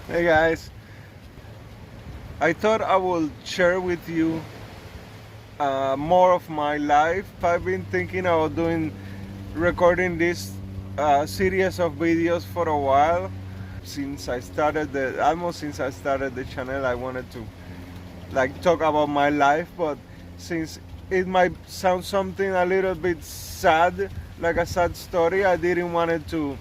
Hey guys, I thought I will share with you more of my life. I've been thinking about recording this series of videos for a while. Almost since I started the channel, I wanted to talk about my life, but since it might sound something a little bit sad, like a sad story, I didn't want it to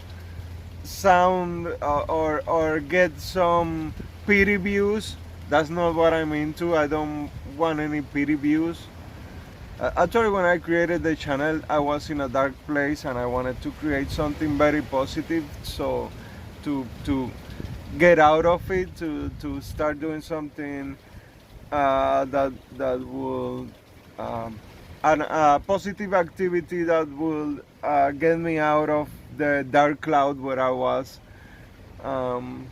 sound or get some pity views. That's not what I'm into. I don't want any pity views. Actually, when I created the channel, I was in a dark place and I wanted to create something very positive. So to get out of it, to start doing something that will a positive activity that will get me out of the dark cloud where I was. Um,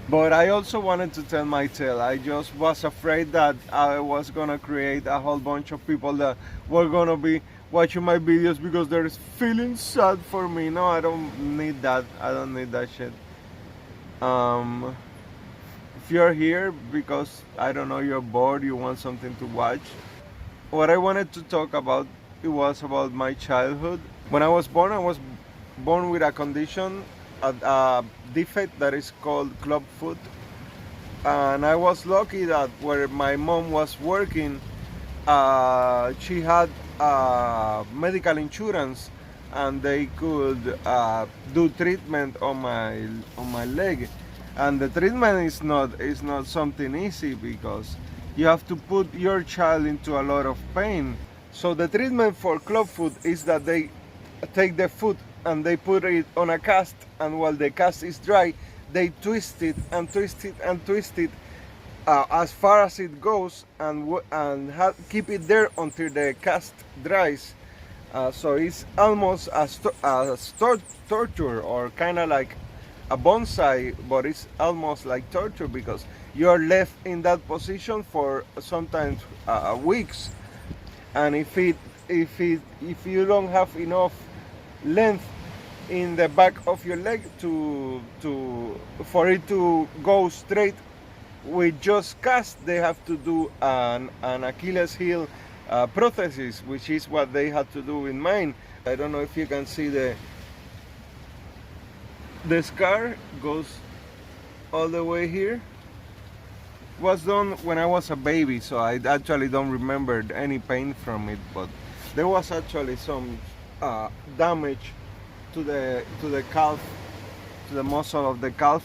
but I also wanted to tell my tale. I just was afraid that I was gonna create a whole bunch of people that were gonna be watching my videos because they're feeling sad for me. No, I don't need that. I don't need that shit. Um, if you're here because I don't know you're bored, you want something to watch. What I wanted to talk about, it was about my childhood. When I was born with a condition, a defect that is called CLUBFOOT, and I was lucky that where my mom was working, she had medical insurance, and they could do treatment on my leg. And the treatment is not something easy because you have to put your child into a lot of pain. So the treatment for clubfoot is that they take the foot and they put it on a cast, and while the cast is dry, they twist it and twist it and twist it as far as it goes, and keep it there until the cast dries. So it's almost torture, or kind of like a bonsai, but it's almost like torture because you're left in that position for sometimes weeks. And if you don't have enough length in the back of your leg for it to go straight with just cast, they have to do an Achilles heel prosthesis, which is what they had to do in mine. I don't know if you can see the scar goes all the way here. Was done when I was a baby, so I actually don't remember any pain from it, but there was actually some damage to the calf, to the muscle of the calf,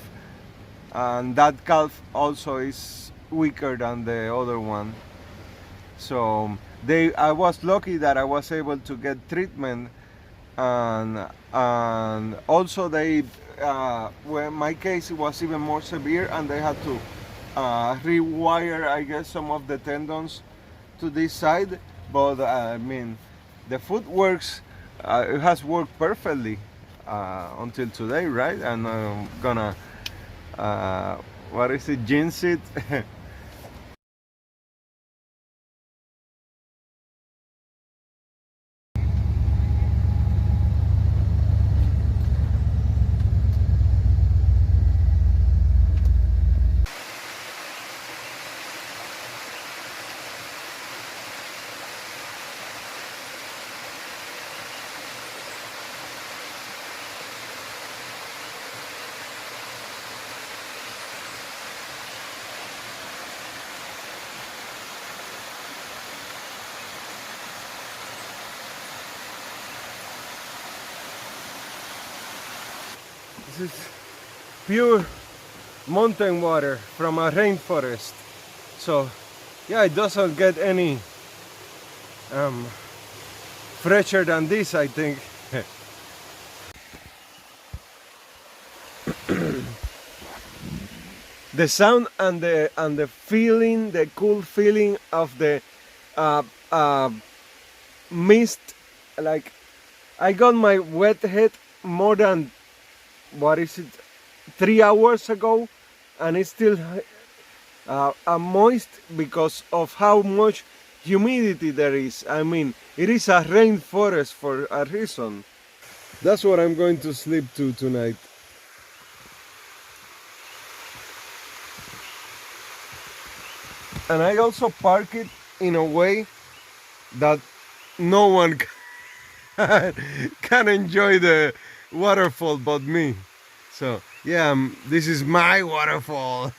and that calf also is weaker than the other one. So I was lucky that I was able to get treatment, and also well, my case it was even more severe, and they had to rewire, I guess, some of the tendons to this side. But I mean, the foot works. It has worked perfectly until today, right? And I'm gonna what is it? Jinx it. This is pure mountain water from a rainforest. So yeah, it doesn't get any fresher than this, I think. The sound and the feeling, the cool feeling of the uh, uh, mist. Like, I got my wet head more than, what is it, 3 hours ago, and it's still moist because of how much humidity there is. I mean, it is a rainforest for a reason. That's what I'm going to sleep to tonight. And I also park it in a way that no one can enjoy the waterfall but me. So yeah, this is my waterfall.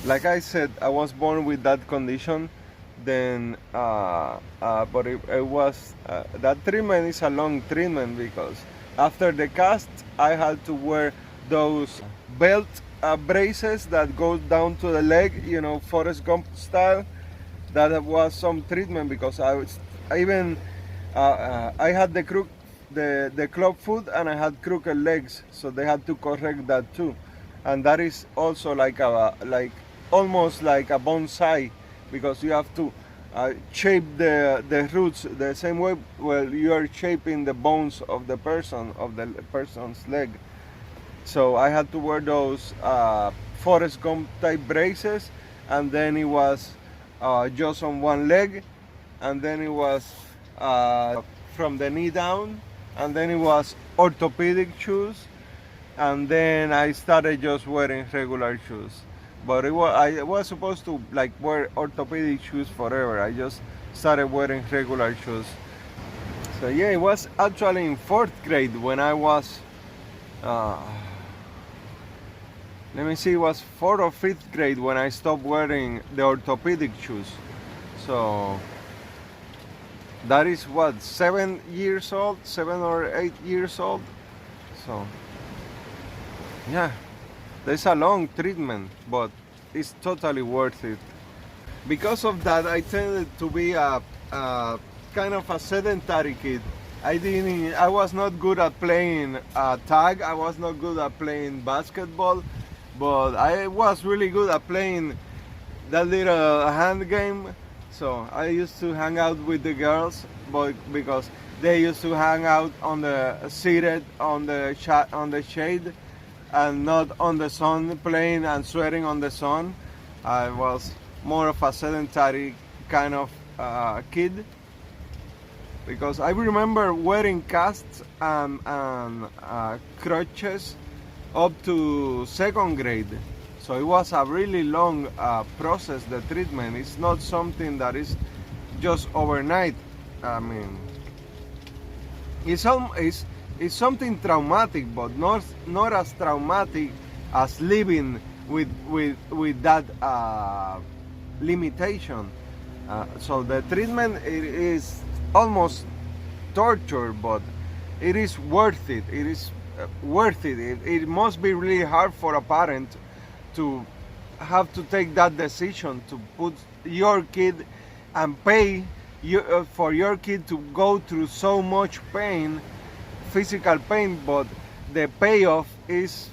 Like I said, I was born with that condition. Then, but it was that treatment is a long treatment because after the cast, I had to wear those belt braces that go down to the leg, you know, Forrest Gump style. That was some treatment because I even I had the club foot and I had crooked legs, so they had to correct that too, and that is also like almost like a bonsai because you have to shape the roots the same way well you are shaping the bones of the person's leg. So I had to wear those Forrest Gump type braces, and then it was just on one leg, and then it was from the knee down, and then it was orthopedic shoes, and then I started just wearing regular shoes. But I was supposed to like wear orthopedic shoes forever. I just started wearing regular shoes. So yeah, it was actually in fourth grade when I was. Uh, Let me see, it was fourth or fifth grade when I stopped wearing the orthopedic shoes. So that is what, 7 years old, 7 or 8 years old. So yeah, there's a long treatment, but it's totally worth it. Because of that, I tended to be a kind of a sedentary kid. I was not good at playing tag. I was not good at playing basketball, but I was really good at playing that little hand game. So I used to hang out with the girls, but because they used to hang out on the seated on the shade, and not on the sun, playing and sweating on the sun. I was more of a sedentary kind of kid, because I remember wearing casts and crutches up to second grade. So it was a really long process, the treatment. It's not something that is just overnight. I mean, it's something traumatic, but not as traumatic as living with that limitation. So the treatment, it is almost torture, but it is worth it. It is worth it. It must be really hard for a parent to have to take that decision to put your kid and pay for your kid to go through so much pain, physical pain, but the payoff is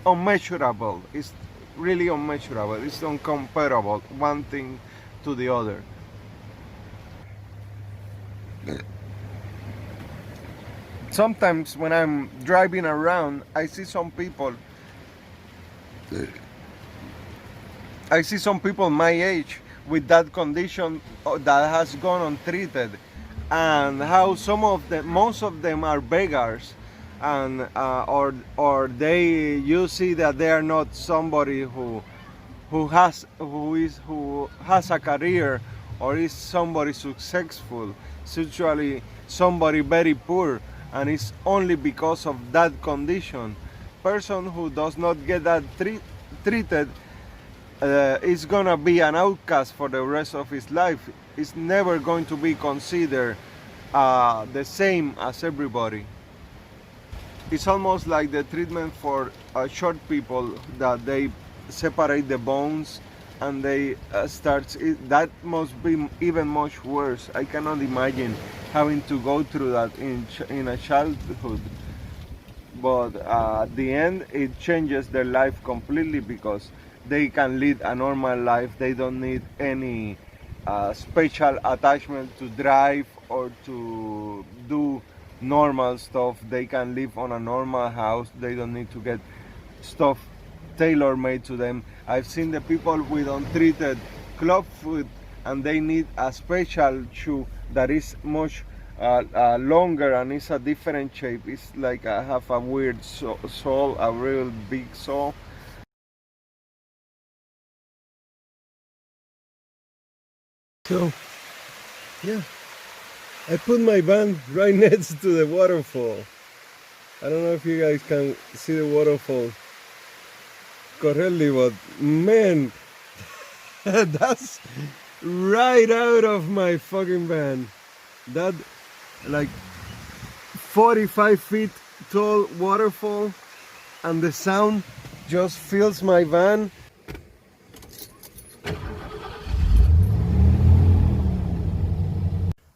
unmeasurable. It's really unmeasurable. It's uncomparable, one thing to the other. Sometimes when I'm driving around, I see some people my age with that condition that has gone untreated, and how most of them are beggars, and or you see that they are not somebody who has a career or is somebody successful. It's usually somebody very poor, and it's only because of that condition. Person who does not get that treated is gonna be an outcast for the rest of his life. It's never going to be considered the same as everybody. It's almost like the treatment for short people, that they separate the bones and they that must be even much worse. I cannot imagine having to go through that in a childhood. But at the end, it changes their life completely, because they can lead a normal life. They don't need any special attachment to drive or to do normal stuff. They can live on a normal house. They don't need to get stuff tailor-made to them. I've seen the people with untreated clubfoot, and they need a special shoe that is much longer and it's a different shape. It's like I have a weird sole, a real big sole. So yeah, I put my van right next to the waterfall. I don't know if you guys can see the waterfall correctly, but man, that's right out of my fucking van. That like 45 feet tall waterfall, and the sound just fills my van.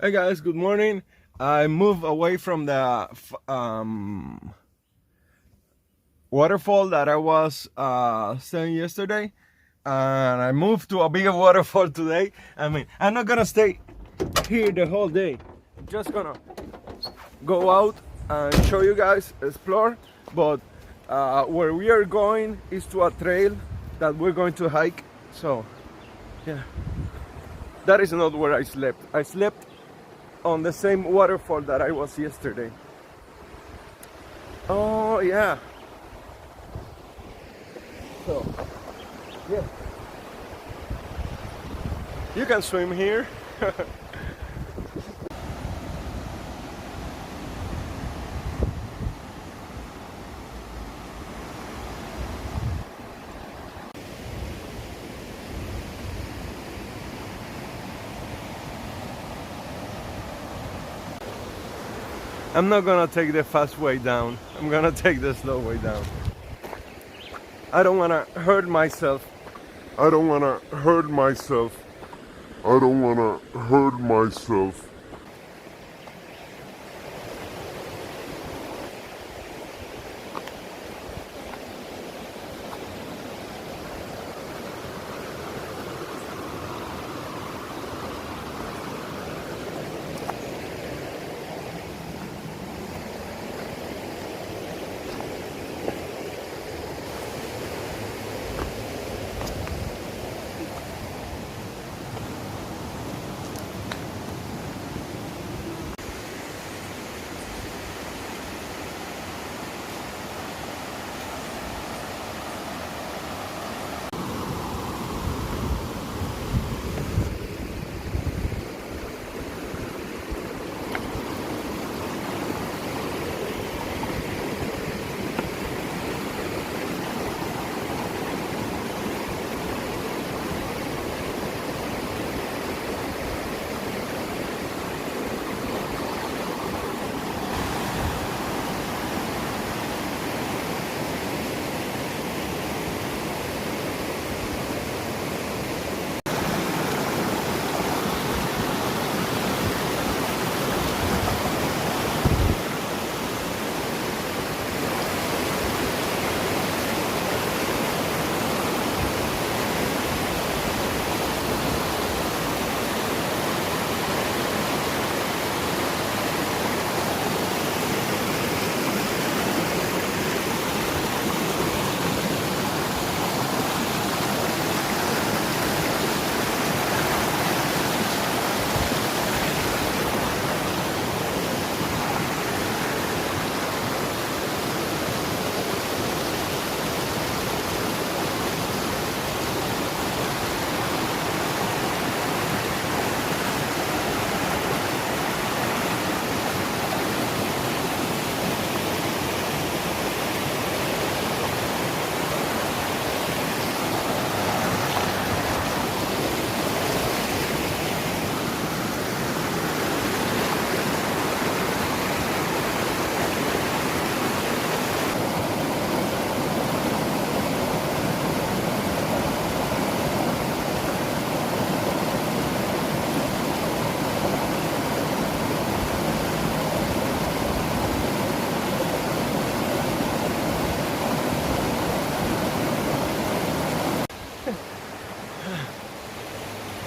Hey guys, good morning. I moved away from the waterfall that I was staying yesterday, and I moved to a bigger waterfall today. I mean, I'm not gonna stay here the whole day. I'm just gonna go out and show you guys, explore, but where we are going is to a trail that we're going to hike. So yeah, that is not where I slept. I slept on the same waterfall that I was yesterday. Oh yeah. So yeah, you can swim here. I'm not gonna take the fast way down. I'm gonna take the slow way down. I don't wanna hurt myself. I don't wanna hurt myself. I don't wanna hurt myself.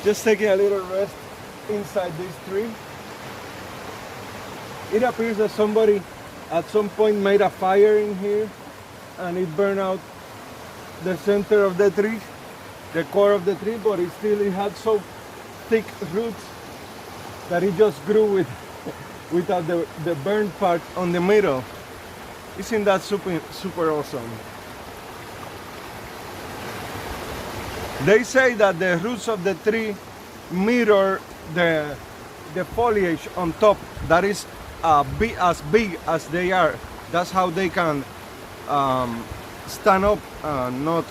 Just taking a little rest inside this tree. It appears that somebody at some point made a fire in here and it burned out the center of the tree, the core of the tree, but it had so thick roots that it just grew without the burnt part on the middle. Isn't that super awesome? They say that the roots of the tree mirror the foliage on top. That is as big as they are. That's how they can stand up, not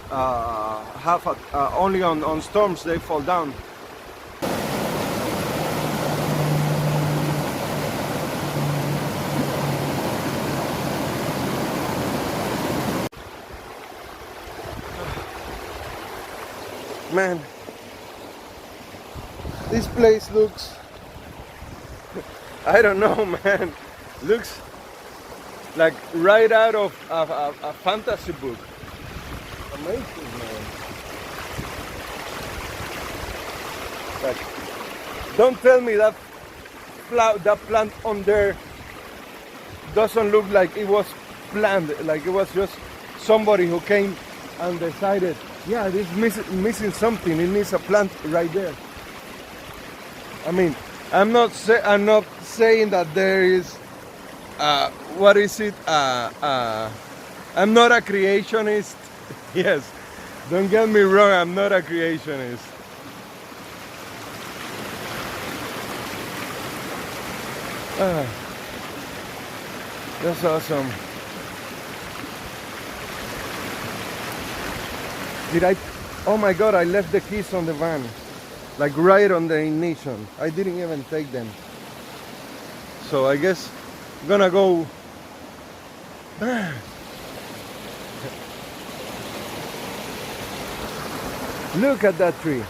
have only on storms they fall down. Man, this place looks, I don't know, man, looks like right out of a fantasy book. Amazing, man. Like, don't tell me that plant on there doesn't look like it was planned, like it was just somebody who came and decided, yeah, this is missing something, it needs a plant right there. I mean, I'm not saying that there is what is it? I'm not a creationist. Yes, don't get me wrong, I'm not a creationist. That's awesome. Oh my God, I left the keys on the van. Like right on the ignition. I didn't even take them. So I guess I'm gonna go. Look at that tree.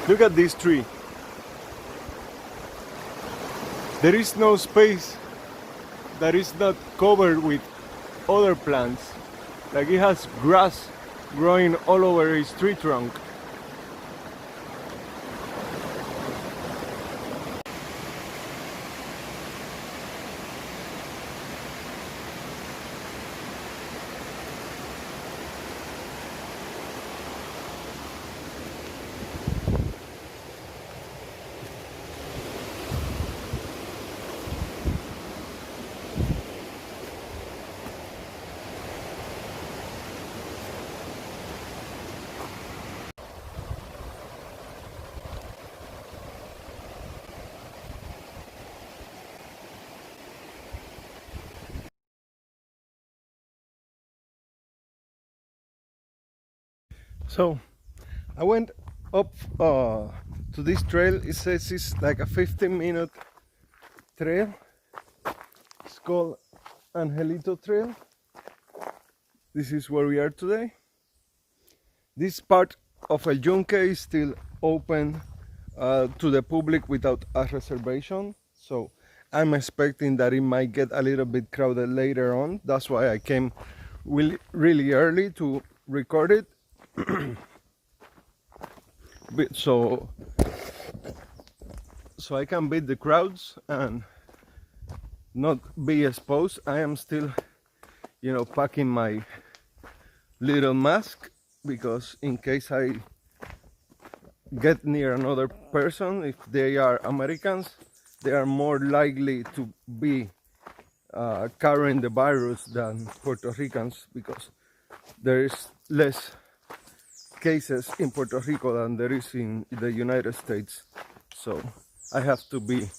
Look at this tree. There is no space that is not covered with other plants. Like it has grass growing all over its tree trunk. So I went up to this trail. It says it's like a 15-minute trail. It's called Angelito Trail. This is where we are today. This part of El Yunque is still open to the public without a reservation. So I'm expecting that it might get a little bit crowded later on. That's why I came really early to record it. so I can beat the crowds and not be exposed. I am still, packing my little mask because in case I get near another person, if they are Americans, they are more likely to be carrying the virus than Puerto Ricans because there is less cases in Puerto Rico than there is in the United States. So I have to be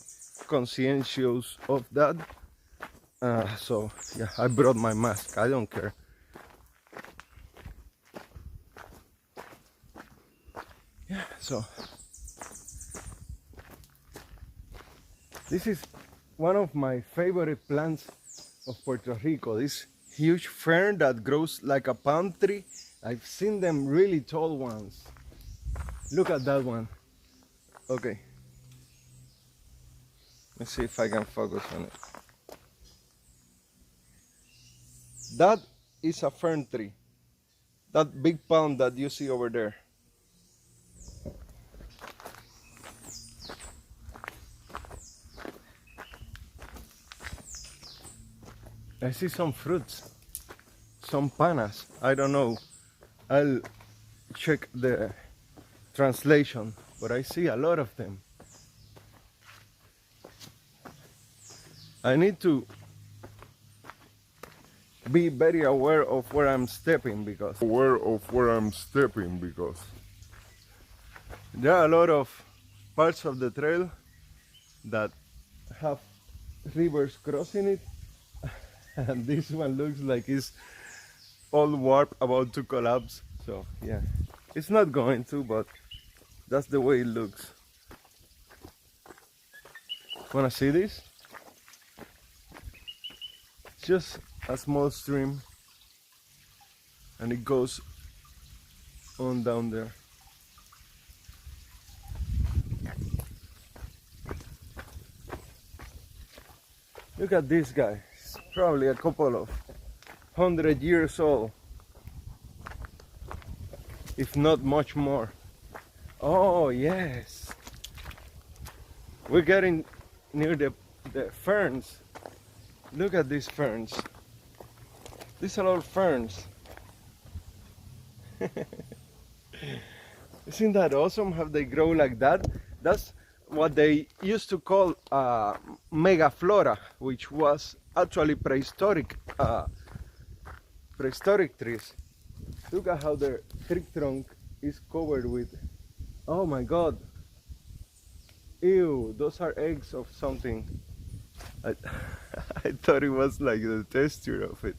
conscientious of that. So yeah, I brought my mask. I don't care. Yeah, so this is one of my favorite plants of Puerto Rico. This huge fern that grows like a palm tree. I've seen them really tall ones. Look at that one. Okay. Let's see if I can focus on it. That is a fern tree. That big palm that you see over there. I see some fruits, some panas. I don't know. I'll check the translation, but I see a lot of them. I need to be very aware of where I'm stepping because there are a lot of parts of the trail that have rivers crossing it, and this one looks like it's all warped, about to collapse. So yeah, it's not going to, but that's the way it looks. Wanna see this? It's just a small stream and it goes on down there. Look at this guy. He's probably a couple of 100 years old, if not much more. Oh yes, we're getting near the ferns. Look at these ferns. These are all ferns. Isn't that awesome how they grow like that? That's what they used to call megaflora, which was actually prehistoric trees. Look at how their tree trunk is covered with, oh my god, ew, those are eggs of something. I thought it was like the texture of it,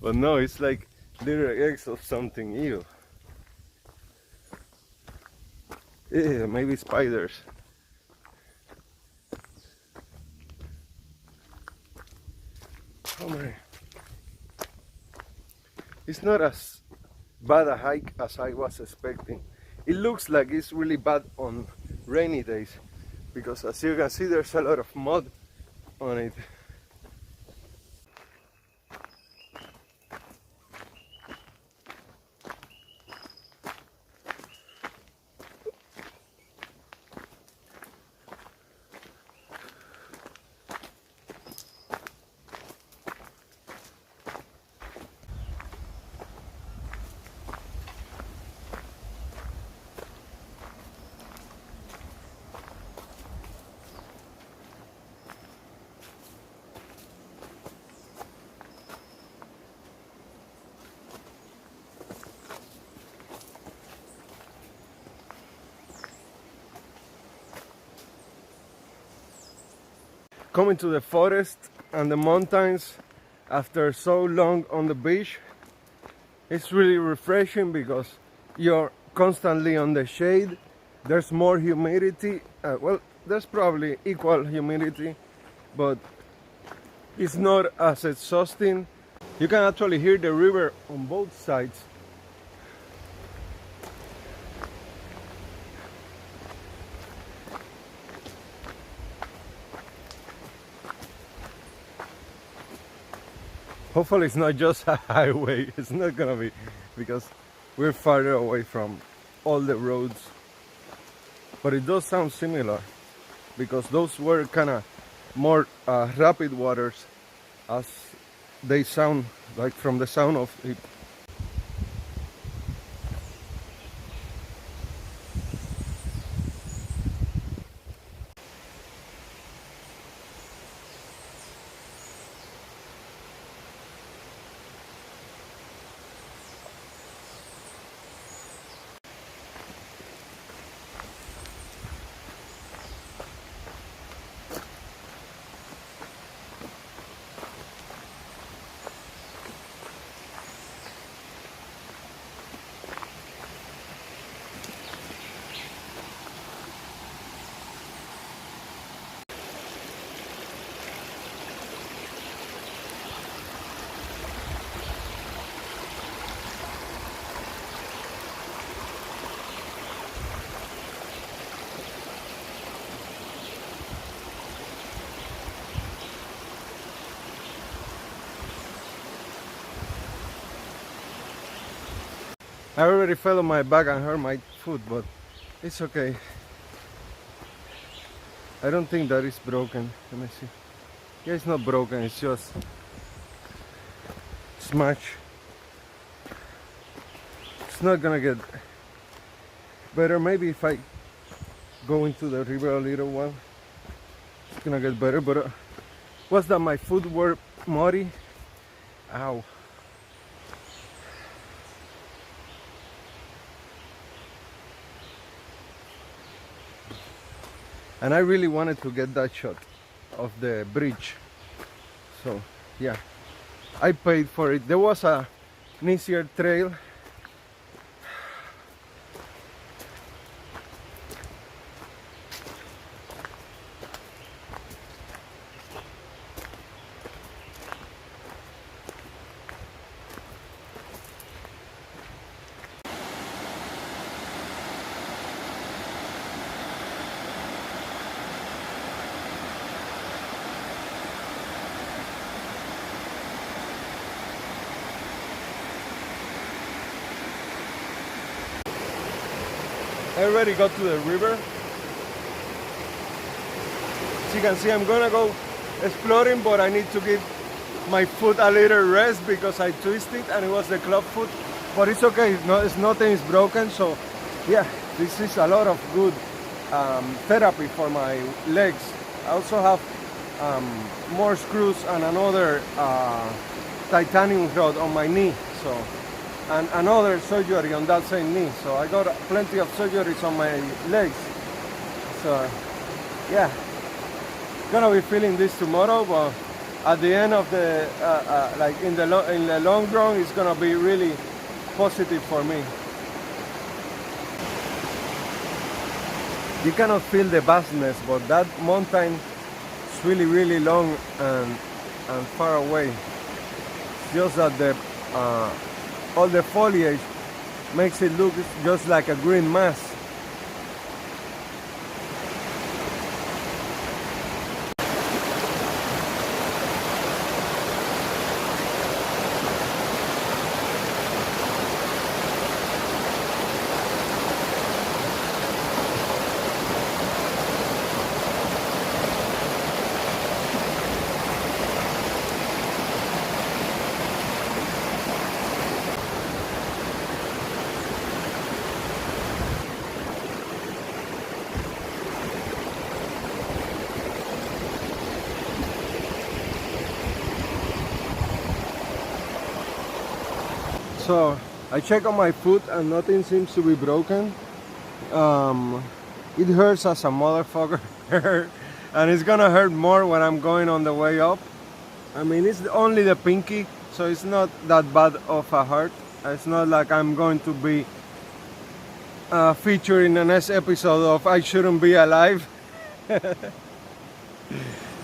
but no, it's like little eggs of something. Ew. Ew, maybe spiders. Oh my. It's not as bad a hike as I was expecting. It looks like it's really bad on rainy days because as you can see there's a lot of mud on it. Coming to the forest and the mountains after so long on the beach, it's really refreshing because you're constantly on the shade. There's more humidity. Well, there's probably equal humidity, but it's not as exhausting. You can actually hear the river on both sides. Hopefully it's not just a highway. It's not gonna be, because we're farther away from all the roads. But it does sound similar because those were kind of more rapid waters, as they sound like from the sound of it. I already fell on my back and hurt my foot, but it's okay. I don't think that is broken. Let me see. Yeah, it's not broken, it's just smashed. It's not gonna get better. Maybe if I go into the river a little while, it's gonna get better. But was that my foot were muddy? Ow. And I really wanted to get that shot of the bridge. So yeah, I paid for it. There was an easier trail. I already got to the river. As you can see, I'm gonna go exploring, but I need to give my foot a little rest because I twisted and it was the club foot. But it's okay, nothing is broken. So yeah, this is a lot of good therapy for my legs. I also have more screws and another titanium rod on my knee. So. And another surgery on that same knee. So I got plenty of surgeries on my legs. So yeah, gonna be feeling this tomorrow, but at the end of the like in the long run, it's gonna be really positive for me. You cannot feel the vastness, but that mountain is really long and far away. It's just that the all the foliage makes it look just like a green mass. So I check on my foot and nothing seems to be broken. It hurts as a motherfucker and it's gonna hurt more when I'm going on the way up. I mean, it's only the pinky, so it's not that bad of a hurt. It's not like I'm going to be featured in the next episode of I Shouldn't Be Alive.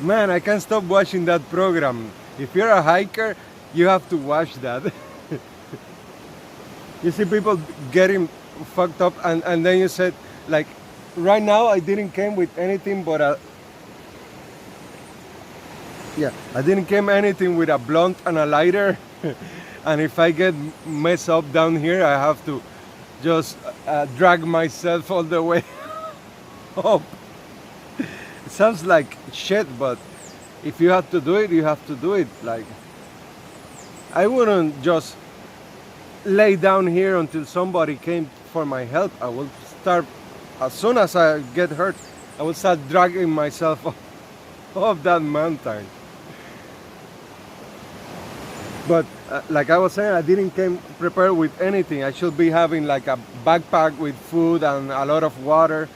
Man, I can't stop watching that program. If you're a hiker, you have to watch that. You see people getting fucked up and then you said, like, right now I didn't came with anything but a I didn't came anything with a blunt and a lighter. And if I get messed up down here, I have to just drag myself all the way up. It sounds like shit, but if you have to do it, you have to do it. Like, I wouldn't just lay down here until somebody came for my help. I will start, as soon as I get hurt, I will start dragging myself off that mountain. But like I was saying, I didn't come prepared with anything. I should be having like a backpack with food and a lot of water.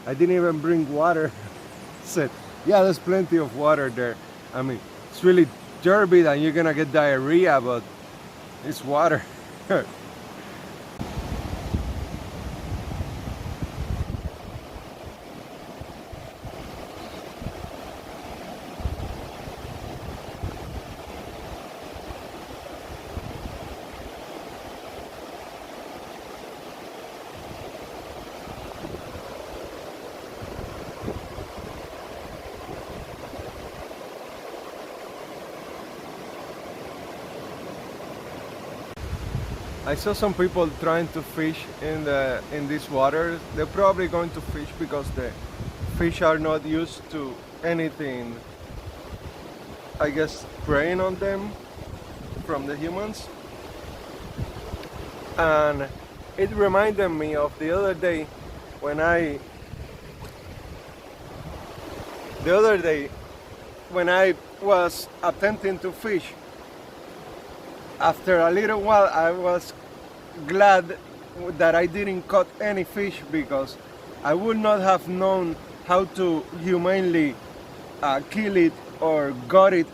I didn't even bring water. Said, yeah, there's plenty of water there. I mean, it's really turbid and you're gonna get diarrhea, but it's water. I saw some people trying to fish in this water. They're probably going to fish because the fish are not used to anything, I guess, preying on them from the humans. And it reminded me of the other day when I was attempting to fish. After a little while, I was glad that I didn't caught any fish, because I would not have known how to humanely kill it or got it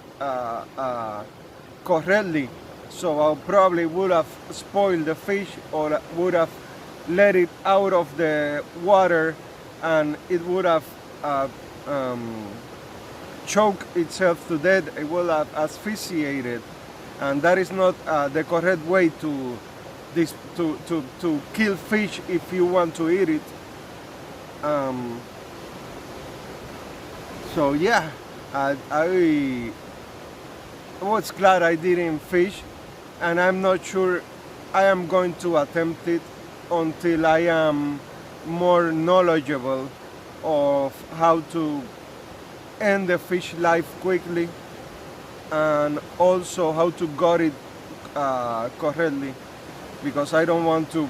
correctly. So I probably would have spoiled the fish, or would have let it out of the water, and it would have choked itself to death. It would have asphyxiated, and that is not the correct way to kill fish if you want to eat it. So yeah, I was glad I didn't fish, and I'm not sure I am going to attempt it until I am more knowledgeable of how to end the fish life quickly, and also how to gut it correctly, because I don't want to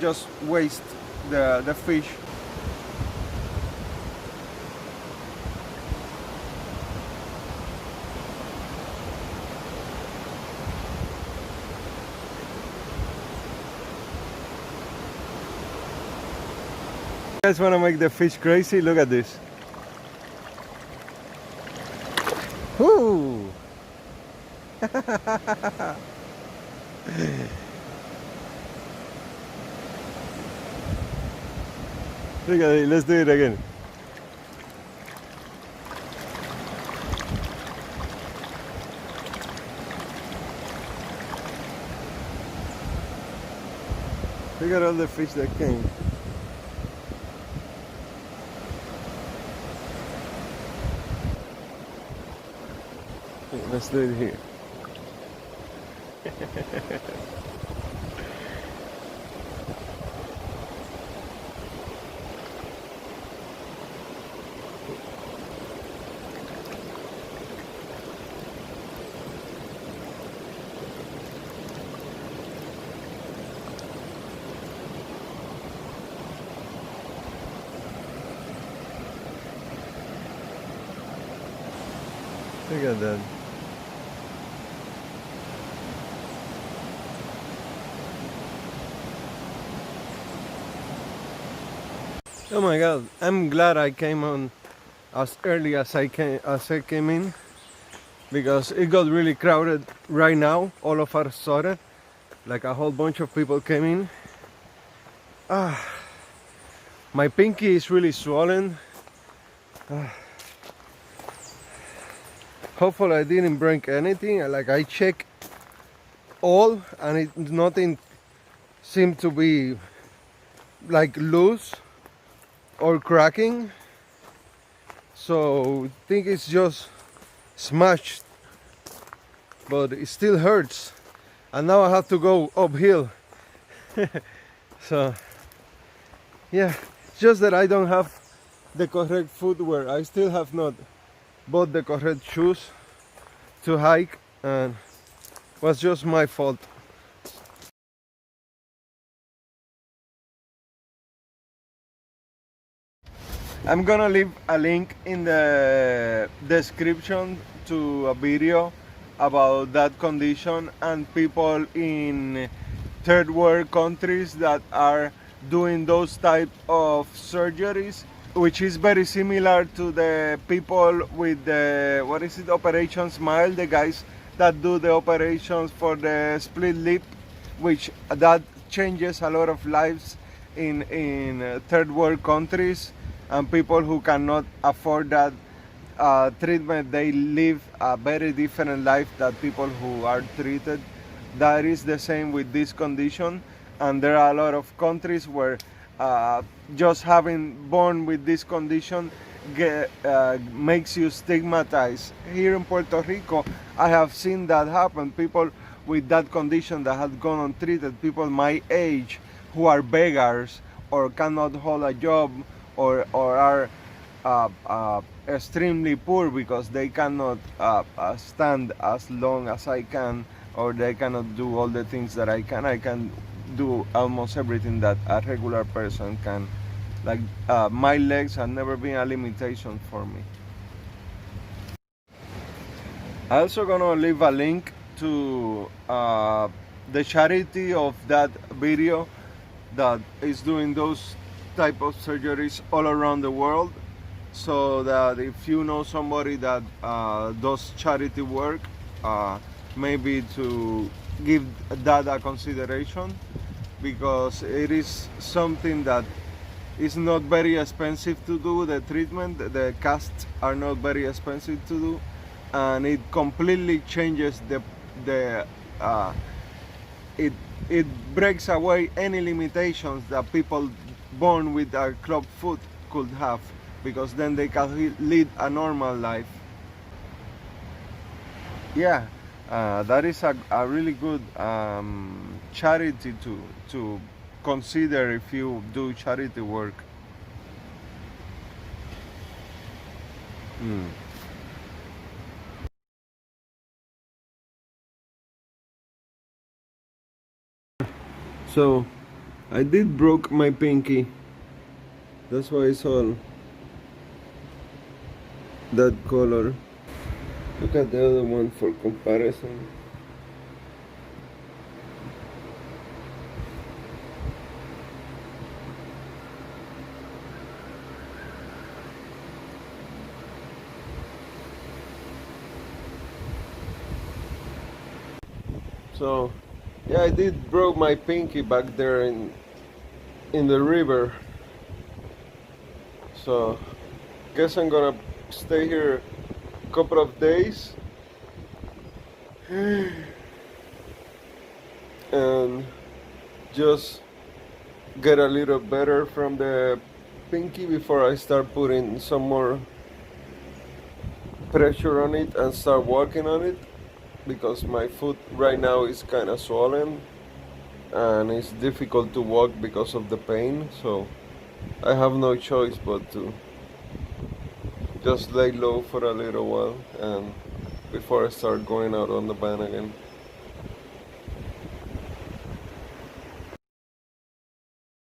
just waste the fish. You guys want to make the fish crazy? Look at this. Woo! Look at it, let's do it again. Look at all the fish that came. Let's do it here. Look at that. Oh my God! I'm glad I came on as early as I came in, because it got really crowded right now. All of a sudden, like a whole bunch of people came in. My pinky is really swollen. Hopefully I didn't break anything. Like, I checked all, and nothing seemed to be like loose or cracking, so I think it's just smashed, but it still hurts, and now I have to go uphill. So yeah, it's just that I don't have the correct footwear. I still have not bought the correct shoes to hike, and it was just my fault. I'm gonna leave a link in the description to a video about that condition, and people in third world countries that are doing those type of surgeries, which is very similar to the people with the, what is it, Operation Smile, the guys that do the operations for the split lip, which that changes a lot of lives in third world countries. And people who cannot afford that treatment, they live a very different life than people who are treated. That is the same with this condition, and there are a lot of countries where just having born with this condition makes you stigmatized. Here in Puerto Rico, I have seen that happen. People with that condition that had gone untreated, people my age who are beggars or cannot hold a job or are extremely poor because they cannot stand as long as I can, or they cannot do all the things that I can. I can do almost everything that a regular person can. Like my legs have never been a limitation for me. I also gonna leave a link to the charity of that video that is doing those type of surgeries all around the world, so that if you know somebody that does charity work, maybe to give that a consideration, because it is something that is not very expensive to do. The treatment, the casts are not very expensive to do, and it completely changes the it breaks away any limitations that people born with a club foot could have, because then they can lead a normal life. Yeah, that is a really good charity to consider if you do charity work. Mm. So I did broke my pinky. That's why it's all that color. Look at the other one for comparison. So yeah, I did broke my pinky back there in the river. So guess I'm gonna stay here a couple of days and just get a little better from the pinky before I start putting some more pressure on it and start walking on it, because my foot right now is kind of swollen and it's difficult to walk because of the pain. So I have no choice but to just lay low for a little while and before I start going out on the van again.